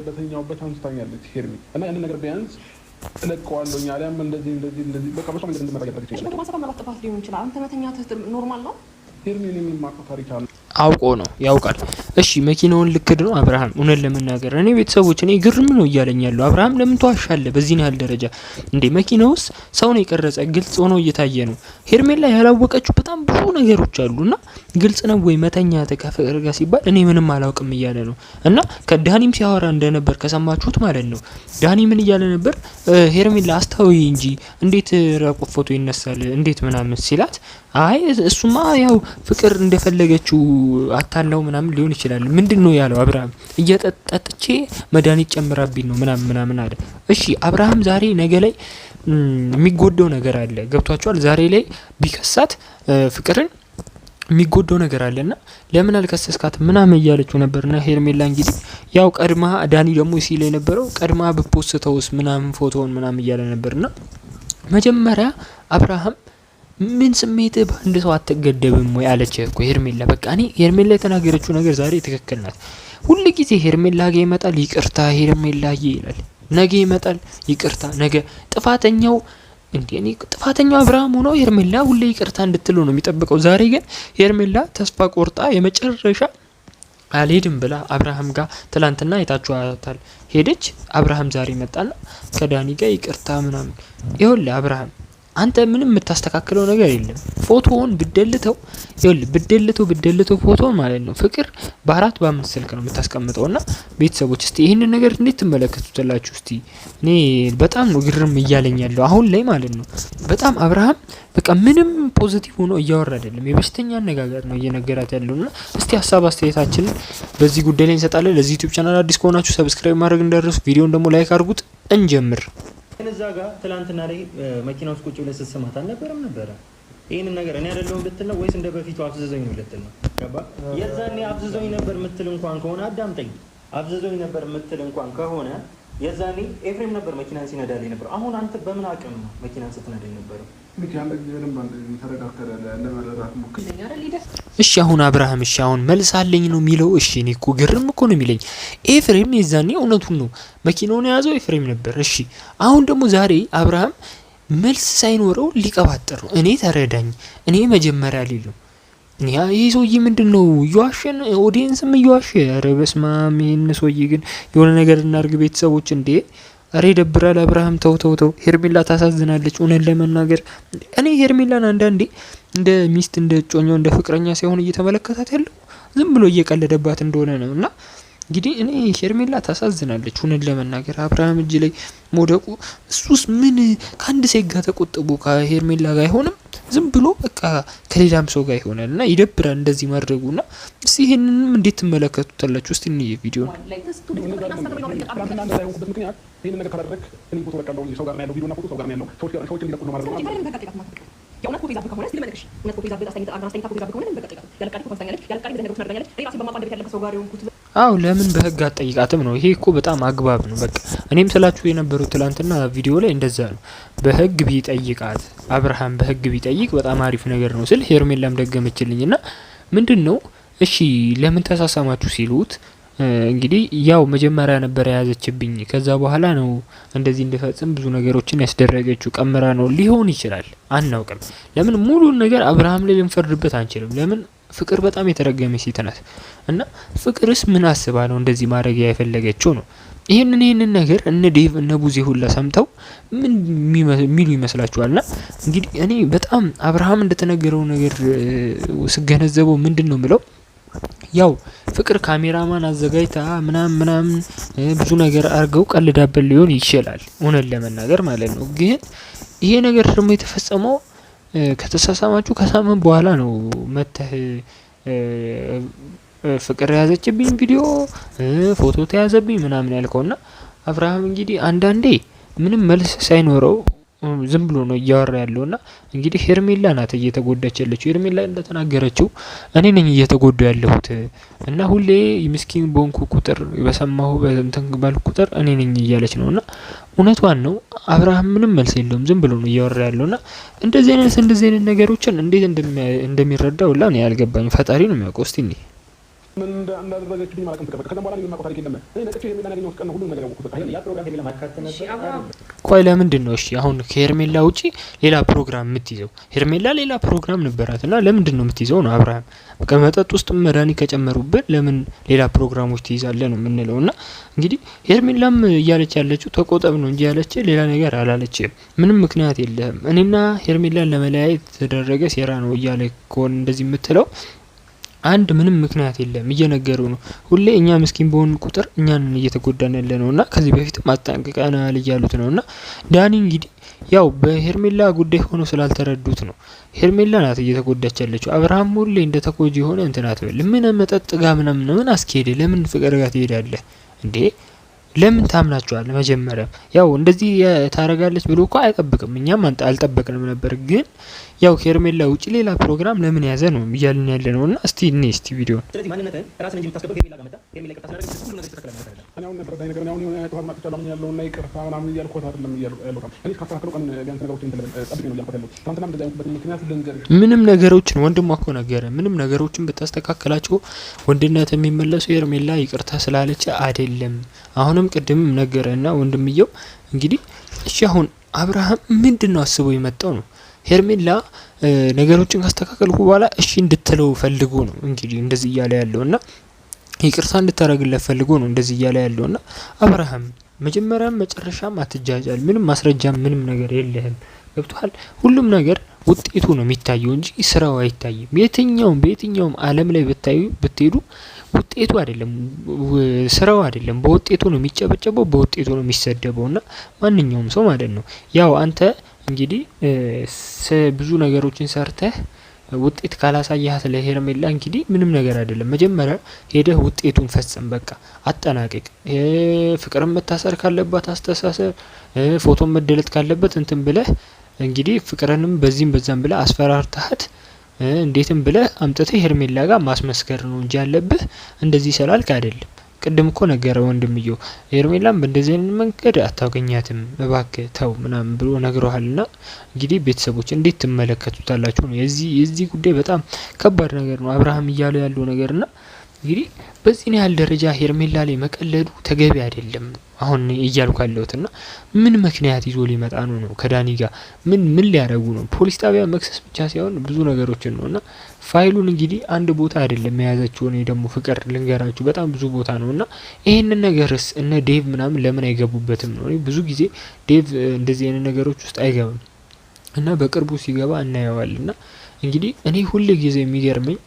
በተኛውበት አንስታኛለች ሄርሚ እና ያንን ነገር ቢያንስ እለቀዋለሁ አሊያም እንደዚህ በቃ በሷ መንገድ እንድመራ ያደረገች ይችላል። እሺ ማሰብ ማለት ጥፋት ሊሆን ይችላል። አንተ መተኛት ኖርማል ነው። ሄርሚ እኔ ምን ማውቀው ታሪክ አለ? አውቆ ነው ያውቃል። እሺ መኪናውን ልክድ ነው አብርሃም። እውነት ለመናገር እኔ ቤተሰቦች እኔ ግርም ነው እያለኝ ያለው አብርሃም ለምን ተዋሻለህ በዚህ ያህል ደረጃ እንዴ? መኪናውስ ሰው ነው የቀረጸ ግልጽ ሆኖ እየታየ ነው። ሄርሜላ ያላወቀችው በጣም ብዙ ነገሮች አሉና ግልጽ ነው ወይ መተኛት ከፍቅር ጋር ሲባል እኔ ምንም አላውቅም እያለ ነው። እና ከዳኒም ሲያወራ እንደነበር ከሰማችሁት ማለት ነው። ዳኒ ምን እያለ ነበር? ሄርሜላ አስታውይ እንጂ እንዴት ራቁት ፎቶ ይነሳል እንዴት ምናምን ሲላት አይ እሱማ ያው ፍቅር እንደፈለገችው አታለው ምናምን ሊሆን ይችላል። ምንድነው ያለው አብርሃም? እየጠጥቼ መድኃኒት ጨምራብኝ ነው ምናምን አለ። እሺ አብርሃም ዛሬ ነገ ላይ የሚጎደው ነገር አለ። ገብቷቸዋል። ዛሬ ላይ ቢከሳት ፍቅርን የሚጎደው ነገር አለና ለምን አልከሰስካት ምናምን እያለችው ነበርና ሄርሜላ እንግዲህ ያው ቀድማ ዳኒ ደግሞ ሲል የነበረው ቀድማ በፖስተውስ ምናምን ፎቶውን ምናምን እያለ ነበርና መጀመሪያ አብርሃም ምን ስሜት በአንድ ሰው አትገደብም ወይ አለች እኮ ሄርሜላ። በቃ እኔ ሄርሜላ የተናገረችው ነገር ዛሬ ትክክል ናት። ሁሉ ጊዜ ሄርሜላ ጋር ይመጣል ይቅርታ ሄርሜላ ይላል፣ ነገ ይመጣል ይቅርታ፣ ነገ ጥፋተኛው እንዴ እኔ ጥፋተኛው አብርሃም ሆኖ ሄርሜላ ሁሌ ይቅርታ እንድትለው ነው የሚጠብቀው። ዛሬ ግን ሄርሜላ ተስፋ ቆርጣ የመጨረሻ አልሄድም ብላ አብርሃም ጋር ትላንትና አይታችኋታል ሄደች። አብርሃም ዛሬ መጣና ከዳኒ ጋር ይቅርታ ምናምን። ይኸውልህ አብርሃም አንተ ምንም የምታስተካክለው ነገር የለም። ፎቶውን ብደልተው ፎቶውን ማለት ነው ፍቅር በ4 በ5 ስልክ ነው የምታስቀምጠውና ቤተሰቦች እስቲ ይሄንን ነገር እንዴት ትመለከቱታላችሁ? እስቲ እኔ በጣም ነው ግርም እያለኝ ያለው አሁን ላይ ማለት ነው። በጣም አብርሃም በቃ ምንም ፖዚቲቭ ሆኖ እያወራ አይደለም፣ የበሽተኛ አነጋገር ነው እየነገራት ያለውና እስቲ ሀሳብ አስተያየታችንን በዚህ ጉዳይ ላይ እንሰጣለን። ለዚህ ዩቲዩብ ቻናል አዲስ ከሆናችሁ ሰብስክራይብ ማድረግ እንዳትረሱ፣ ቪዲዮን ደግሞ ላይክ አድርጉት። እንጀምር። እዛ ጋር ትላንትና ላይ መኪና ውስጥ ቁጭ ብለህ ስትሰማት አልነበረም ነበረ? ይሄንን ነገር እኔ አይደለሁም ልትል ነው ወይስ እንደ በፊቱ አፍዝዘኝ ነው ልትል ነው? ገባ? የዛኔ አፍዝዘኝ ነበር የምትል እንኳን ከሆነ አዳምጠኝ። አፍዝዘኝ ነበር የምትል እንኳን ከሆነ የዛኔ ኤፍሬም ነበር መኪናን ሲነዳልኝ ነበር። አሁን አንተ በምን አቅም ነው መኪናን ስትነዳኝ ነበረው? እሺ አሁን አብርሃም እሺ አሁን መልሳለኝ ነው የሚለው። እሺ እኔ እኮ ግርም እኮ ነው የሚለኝ። ኤፍሬም የዛኔ እውነቱን ነው መኪናውን የያዘው ኤፍሬም ነበር። እሺ አሁን ደግሞ ዛሬ አብርሃም መልስ ሳይኖረው ሊቀባጥር ነው። እኔ ተረዳኝ፣ እኔ መጀመሪያ ሊል ነው። ይሄ ሰውዬ ምንድነው እየዋሸን? ኦዲየንስም እየዋሸ። ኧረ በስመ አብ! ይሄን ሰውዬ ግን የሆነ ነገር እናርግ ቤተሰቦች እንዴ! አሬ ደብራል። አብርሃም ተው። ሄርሜላ ታሳዝናለች እውነት ለመናገር። እኔ ሄርሜላን አንዳንዴ እንደ ሚስት እንደ ጮኛው እንደ ፍቅረኛ ሳይሆን እየተመለከታት ያለው ዝም ብሎ እየቀለደባት እንደሆነ ነው። እና እንግዲህ እኔ ሄርሜላ ታሳዝናለች እውነት ለመናገር። አብርሃም እጅ ላይ መውደቁ እሱስ ምን ከአንድ ሴት ጋር ተቆጥቦ ከሄርሜላ ጋር አይሆንም፣ ዝም ብሎ በቃ ከሌላም ሰው ጋር ይሆናል። እና ይደብራል እንደዚህ ማድረጉና እስቲ ይሄንንም እንዴት ትመለከቱታላችሁ? እስቲ እንይ ቪዲዮ ነው። ይሄን ነገር ካደረክ እኔ ፎቶ ለቀለው ሰው ጋር ነው ያለው ቪዲዮና ፎቶ ሰው ጋር ነው ያለው ሰዎች እንዲለቁ ነው ማለት ነው። የእውነት ፎቶ ይዛብህ ከሆነ ስለምን ነሽ? እውነት ፎቶ ይዛብህ አስተኝታ ፎቶ ይዛብህ ከሆነ ለምን በቃ ያለቃቂ ፎቶ ታኛለች? ያለቃቂ በነገሮች ታደርጋለች። እኔ ራሴ በማቋንደበት ያለበት ሰው ጋር የሆንኩት አው ለምን በህግ አትጠይቃትም ነው? ይሄ እኮ በጣም አግባብ ነው። በቃ እኔም ስላችሁ የነበረው ትላንትና ቪዲዮ ላይ እንደዛ ነው። በህግ ቢጠይቃት አብርሃም በህግ ቢጠይቅ በጣም አሪፍ ነገር ነው ስል ሄርሜላም ደገመችልኝና ምንድነው እሺ ለምን ተሳሳማችሁ ሲሉት እንግዲህ ያው መጀመሪያ ነበር የያዘችብኝ ከዛ በኋላ ነው እንደዚህ እንደፈጽም ብዙ ነገሮችን ያስደረገችው ቀመራ ነው ሊሆን ይችላል፣ አናውቅም። ለምን ሙሉን ነገር አብርሃም ላይ ልንፈርድበት አንችልም። ለምን ፍቅር በጣም የተረገመ ሴት ናት እና ፍቅርስ ምን አስባ ነው እንደዚህ ማድረግ ያፈለገችው ነው? ይሄንን ነገር እነ ዴቭ እነ ቡዜ ሁላ ሰምተው ምን ሚሉ ይመስላችኋልና? እንግዲህ እኔ በጣም አብርሃም እንደተነገረው ነገር ስገነዘበው ምንድነው ምለው ያው ፍቅር ካሜራማን አዘጋጅታ ምናምን ብዙ ነገር አርገው ቀልዳበል ሊሆን ይችላል እውነት ለመናገር ማለት ነው። ግን ይሄ ነገር ደግሞ የተፈጸመው ከተሳሳማችሁ ከሳምንት በኋላ ነው። መተህ ፍቅር ያዘችብኝ ቪዲዮ ፎቶ ተያዘብኝ ምናምን ያልከውና አብርሃም እንግዲህ አንዳንዴ ምንም መልስ ሳይኖረው ዝም ብሎ ነው እያወራ ያለውና እንግዲህ ሄርሜላ ናት እየተጎዳች ያለችው። ሄርሜላ እንደተናገረችው እኔ ነኝ እየተጎዳው ያለሁት እና ሁሌ ምስኪን ቦንኩ ቁጥር በሰማሁ በእንትን ባልኩ ቁጥር እኔ ነኝ እያለች ነውና እውነቷን ነው። አብርሃም ምንም መልስ የለውም ዝም ብሎ ነው እያወራ ያለውና እንደዚህ አይነት ነገሮችን እንዴት እንደሚረዳው ላ ነው ያልገባኝ። ፈጣሪ ነው የሚያውቀው። እስቲ ምን እንዳደረገችብኝ ማለት ነው። ከዛ በኋላ የማውቀው ታሪክ የለም። እኔ ነቅቼ ሄርሜላን ያገኘሁት ቀን ነው ሁሉም ነገር ያወቅሁት። በቃ ያ ፕሮግራም ሄርሜላ ማካተት ነበር። ቆይ ለምንድን ነው እሺ አሁን ከሄርሜላ ውጪ ሌላ ፕሮግራም የምትይዘው? ሄርሜላ ሌላ ፕሮግራም ነበራትና ለምንድን ነው የምትይዘው ነው አብርሃም? በቃ መጠጥ ውስጥ መድኃኒት ከጨመሩበት ለምን ሌላ ፕሮግራሞች ትይዛለህ ነው የምንለው። እና እንግዲህ ሄርሜላም እያለች ያለችው ተቆጠብ ነው እንጂ ያለች ሌላ ነገር አላለችም። ምንም ምክንያት የለህም እኔና ሄርሜላን ለመለያየት የተደረገ ሴራ ነው እያለ ከሆነ እንደዚህ የምትለው አንድ ምንም ምክንያት የለም እየነገሩ ነው። ሁሌ እኛ ምስኪን በሆን ቁጥር እኛን እየተጎዳን ያለ ነውና ከዚህ በፊት ማጣንቀቃናል እያሉት ነውና ዳኒ እንግዲህ ያው በሄርሜላ ጉዳይ ሆኖ ስላልተረዱት ነው። ሄርሜላ ናት እየተጎዳች ያለችው። አብርሃም ሁሌ እንደ ተጎጂ ሆነ እንትን አትበል። ምን መጠጥ ጋር ምን አስኬደ? ለምን ፍቅር ጋር ትሄዳለህ እንዴ? ለምን ታምናቸዋል? መጀመሪያ ያው እንደዚህ ታረጋለች ብሎ እኮ አይጠብቅም። እኛም አልጠበቅንም ነበር። ግን ያው ከሄርሜላ ውጪ ሌላ ፕሮግራም ለምን ያዘ ነው እያልን ያለ ነውና እስቲ ቪዲዮ ስለዚህ ማንነትን ራስን እንጂ የምታስገባው ሄርሜላ ጋር መጣ ሄርሜላ ይቅርታ ስላደረገች ሁሉ ነገር ተስተካከለ ማለት አይደለም። እኔ አሁን ነበር ነገር ነው አሁን የሆነ ማጥቻለሁ ምን ያለውና ይቅርታ ምናምን እያልኩት አይደለም ያለው እኔ ካስተካከለው ቀን ቢያንስ ነገሮችን ጠብቄ ነው ያልኩት ያለው ትናንትና እንደዛ አይነት ምክንያት ልንገር ምንም ነገሮችን ወንድሟ እኮ ነገረ ምንም ነገሮችን ብታስተካከላቸው ወንድነት የሚመለሰው ሄርሜላ ይቅርታ ስላለች አይደለም። አሁንም ቅድምም ነገረና ወንድምየው እንግዲህ እሺ አሁን አብርሃም ምንድነው አስቦ የመጣው ነው? ሄርሜላ ነገሮችን ካስተካከልኩ በኋላ እሺ እንድትለው ፈልጎ ነው እንግዲህ እንደዚህ እያለ ያለውና ይቅርታ እንድታረግለት ፈልጎ ነው እንደዚህ እያለ ያለውና አብርሃም መጀመሪያም መጨረሻም አትጃጃል። ምንም ማስረጃም ምንም ነገር የለህም። ገብቷል? ሁሉም ነገር ውጤቱ ነው የሚታየው እንጂ ስራው አይታይም። በየትኛውም ዓለም ላይ ብትሄዱ ውጤቱ አይደለም ስራው አይደለም፣ በውጤቱ ነው የሚጨበጨበው፣ በውጤቱ ነው የሚሰደበውና ማንኛውም ሰው ማለት ነው ያው አንተ እንግዲህ ብዙ ነገሮችን ሰርተህ ውጤት ካላሳያህ ለሄርሜላ እንግዲህ ምንም ነገር አይደለም። መጀመሪያ ሄደህ ውጤቱን ፈጽም፣ በቃ አጠናቅቅ። ፍቅርን መታሰር ካለባት አስተሳሰብ፣ ፎቶን መደለት ካለበት እንትን ብለህ እንግዲህ ፍቅርንም በዚህም በዛም ብለህ አስፈራርተሃት እንዴትም ብለህ አምጥተህ ሄርሜላ ጋር ማስመስከር ነው እንጂ ያለብህ እንደዚህ ስላልክ አይደለም። ቅድም እኮ ነገረ ወንድምየው ሄርሜላም በእንደዚህ አይነት መንገድ አታውቀኛትም እባክህ ተው ምናምን ብሎ ነግሮሃልና እንግዲህ ቤተሰቦች እንዴት ትመለከቱታላችሁ ነው? የዚህ ጉዳይ በጣም ከባድ ነገር ነው አብርሃም እያለ ያለው ነገርና እንግዲህ በዚህ ያህል ደረጃ ሄርሜላ ላይ መቀለዱ ተገቢ አይደለም። አሁን እያልኩ ያለሁትና ምን ምክንያት ይዞ ሊመጣ ነው ከዳኒ ጋር ምን ሊያደርጉ ነው? ፖሊስ ጣቢያ መክሰስ ብቻ ሳይሆን ብዙ ነገሮችን ነውና ፋይሉን እንግዲህ አንድ ቦታ አይደለም የያዘችው። እኔ ደግሞ ፍቅር ልንገራችሁ በጣም ብዙ ቦታ ነውና ይሄንን ነገርስ እነ ዴቭ ምናምን ለምን አይገቡበትም ነው? ብዙ ጊዜ ዴቭ እንደዚህ አይነት ነገሮች ውስጥ አይገባም እና በቅርቡ ሲገባ እናየዋልና እንግዲህ እኔ ሁሉ ጊዜ የሚገርመኝ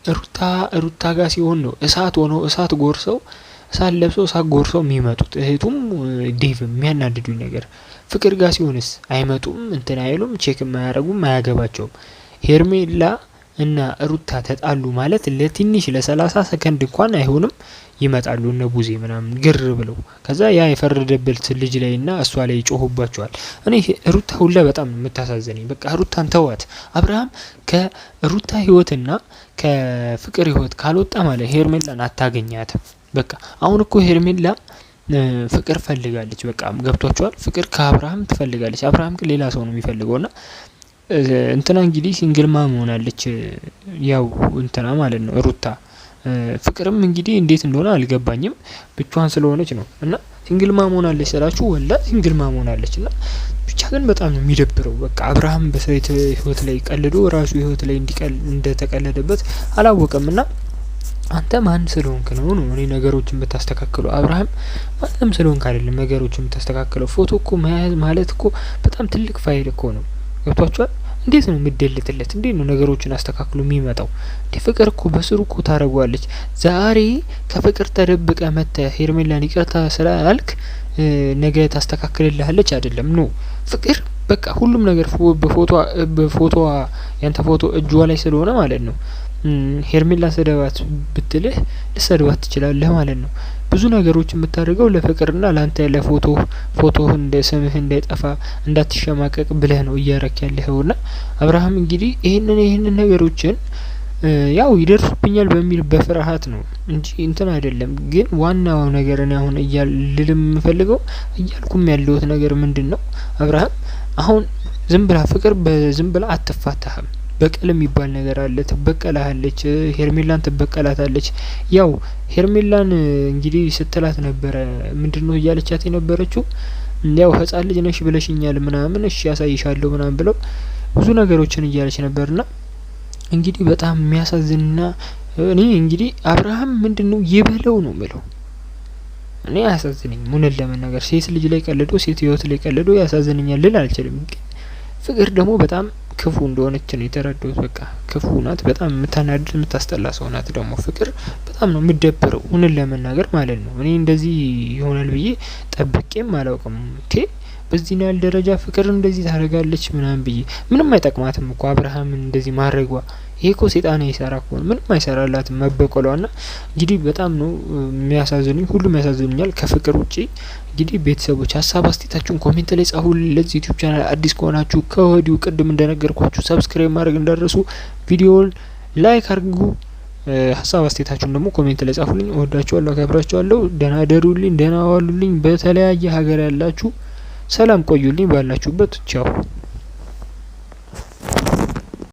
ሩታ ጋር ሲሆን ነው እሳት ጎርሰው እሳት ለብሰው እሳት ጎርሰው የሚመጡት እህቱም ዴቭ የሚያናድዱኝ ነገር። ፍቅር ጋር ሲሆንስ አይመጡም፣ እንትን አይሉም፣ ቼክ ማያረጉም፣ አያገባቸውም። ሄርሜላ እና ሩታ ተጣሉ ማለት ለትንሽ ለ30 ሰከንድ እንኳን አይሆንም ይመጣሉ እነ ቡዜ ምናምን ግር ብለው ከዛ ያ የፈረደበት ልጅ ላይና እሷ ላይ ይጮሁባቸዋል። እኔ ሩታ ሁላ በጣም የምታሳዝነኝ በቃ ሩታን ተዋት። አብርሃም ከሩታ ህይወትና ከፍቅር ህይወት ካልወጣ ማለት ሄርሜላን አታገኛትም። በቃ አሁን እኮ ሄርሜላ ፍቅር ፈልጋለች። በቃ ገብቷቸዋል። ፍቅር ከአብርሃም ትፈልጋለች። አብርሃም ግን ሌላ ሰው ነው የሚፈልገውና እንትና እንግዲህ ሲንግል ማም ሆናለች። ያው እንትና ማለት ነው ሩታ። ፍቅርም እንግዲህ እንዴት እንደሆነ አልገባኝም ብቻዋን ስለሆነች ነው። እና ሲንግል ማም ሆናለች ስላችሁ ወላ ሲንግል ማም ሆናለች። እና ብቻ ግን በጣም ነው የሚደብረው። በቃ አብርሃም በሰይት ህይወት ላይ ቀልዶ ራሱ ህይወት ላይ እንደተቀለደበት አላወቀምና አንተ ማን ስለሆንክ ነው እኔ ነገሮችን ብታስተካክለው? አብርሃም ማንም ስለሆንክ አይደለም ነገሮችን ብታስተካክለው። ፎቶ እኮ መያዝ ማለት እኮ በጣም ትልቅ ፋይል እኮ ነው። ገብቷችኋል? እንዴት ነው የምትደልትለት? እንዴት ነው ነገሮችን አስተካክሎ የሚመጣው? ፍቅር እኮ በስሩ እኮ ታረጓለች። ዛሬ ከፍቅር ተደብቀ መተ ሄርሜላን ይቅርታ ስላልክ ነገ ታስተካክልልሃለች አይደለም ነው ፍቅር። በቃ ሁሉም ነገር በፎቶዋ ያንተ ፎቶ እጇ ላይ ስለሆነ ማለት ነው ሄርሜላ ሰደባት ብትልህ ልሰድባት ትችላለህ ማለት ነው። ብዙ ነገሮች የምታደርገው ለፍቅርና ላንተ ለፎቶ እንደ ስምህ እንዳይጠፋ እንዳትሸማቀቅ ብለህ ነው እያረክ ያለህውና አብርሃም እንግዲህ ይሄንን ነገሮችን ያው ይደርሱብኛል በሚል በፍርሃት ነው እንጂ እንትን አይደለም። ግን ዋናው ነገር እኔ አሁን ልልም የምፈልገው እያልኩም ያለሁት ነገር ምንድነው አብርሃም አሁን ዝም ብላ ፍቅር በዝም ብላ አትፋታህም። በቀል የሚባል ነገር አለ። ትበቀላለች፣ ሄርሜላን ትበቀላታለች። ያው ሄርሜላን እንግዲህ ስትላት ነበረ ምንድነው እያለቻት የነበረችው ያው ህጻን ልጅ ነሽ ብለሽኛል ምናምን እሺ ያሳይሻለሁ ምናምን ብለው ብዙ ነገሮችን እያለች ነበርና እንግዲህ በጣም የሚያሳዝንና እኔ እንግዲህ አብርሃም ምንድነው ይበለው ነው ምለው። እኔ ያሳዝነኝ ሙነል ለመናገር ሴት ልጅ ላይ ቀልዶ ሴት ህይወት ላይ ቀልዶ ያሳዝነኛል ልል አልችልም። ፍቅር ደግሞ በጣም ክፉ እንደሆነች ነው የተረዳሁት። በቃ ክፉ ናት፣ በጣም የምታናድድ የምታስጠላ ሰው ናት። ደግሞ ፍቅር በጣም ነው የምደብረው ሙነል ለመናገር ማለት ነው። እኔ እንደዚህ ይሆናል ብዬ ጠብቄም አላውቅም። በዚህ ያህል ደረጃ ፍቅር እንደዚህ ታደርጋለች ምናምን ብዬ ምንም አይጠቅማትም እኮ አብርሃምን እንደዚህ ማድረጓ። ይሄ እኮ ሴጣን ይሰራ እኮ ምንም አይሰራላትም መበቀሏና እንግዲህ በጣም ነው የሚያሳዝኑኝ። ሁሉም ያሳዝኑኛል ከፍቅር ውጪ። እንግዲህ ቤተሰቦች ሀሳብ አስተያየታችሁን ኮሜንት ላይ ጻፉልኝ። ለዚህ ዩቲዩብ ቻናል አዲስ ከሆናችሁ ከወዲሁ ቅድም እንደነገርኳችሁ ሰብስክራይብ ማድረግ እንዳትረሱ፣ ቪዲዮውን ላይክ አድርጉ። ሀሳብ አስተያየታችሁን ደግሞ ኮሜንት ላይ ጻፉልኝ። እወዳችኋለሁ፣ አከብራችኋለሁ። ደህና ደሩልኝ፣ ደህና ዋሉልኝ። በተለያየ ሀገር ያላችሁ ሰላም ቆዩልኝ። ባላችሁበት ቻው።